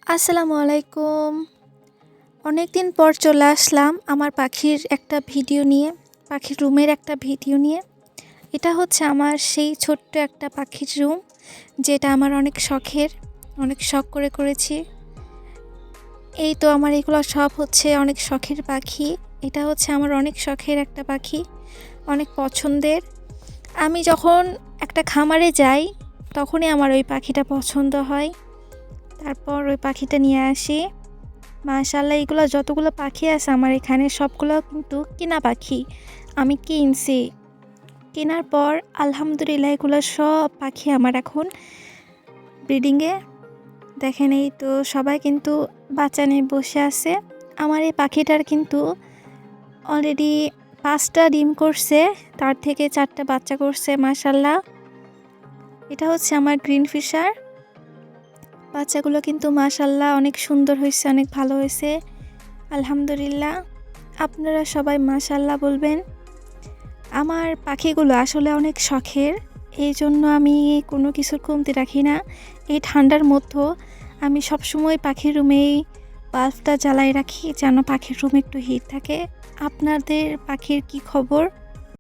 আসসালামু আলাইকুম। অনেক দিন পর চলে আসলাম আমার পাখির একটা ভিডিও নিয়ে, পাখির রুমের একটা ভিডিও নিয়ে। এটা হচ্ছে আমার সেই ছোট্ট একটা পাখির রুম, যেটা আমার অনেক শখের, অনেক শখ করে করেছি। এই তো আমার এগুলো সব হচ্ছে অনেক শখের পাখি। এটা হচ্ছে আমার অনেক শখের একটা পাখি, অনেক পছন্দের। আমি যখন একটা খামারে যাই তখনই আমার ওই পাখিটা পছন্দ হয়, তারপর ওই পাখিটা নিয়ে আসি। মাশাআল্লাহ, এগুলো যতগুলো পাখি আছে আমার এখানে সবগুলো কিন্তু কিনা পাখি। আমি কিনছি, কেনার পর আলহামদুলিল্লাহ এগুলো সব পাখি আমার এখন ব্রিডিংয়ে। দেখেন, এই তো সবাই কিন্তু বাচ্চা নিয়ে বসে আছে। আমার এই পাখিটার কিন্তু অলরেডি 5টা ডিম করছে, তার থেকে 4টা বাচ্চা করছে মাশাআল্লাহ। এটা হচ্ছে আমার গ্রিন ফিশার। বাচ্চাগুলো কিন্তু মাশাআল্লাহ অনেক সুন্দর হয়েছে, অনেক ভালো হয়েছে আলহামদুলিল্লাহ। আপনারা সবাই মাশাআল্লাহ বলবেন। আমার পাখিগুলো আসলে অনেক শখের, এই জন্য আমি কোনো কিছুর কমতি রাখি না। এই ঠান্ডার মধ্যেও আমি সবসময় পাখির রুমেই বাল্বটা জ্বালাই রাখি, যেন পাখির রুমে একটু হিট থাকে। আপনাদের পাখির কি খবর?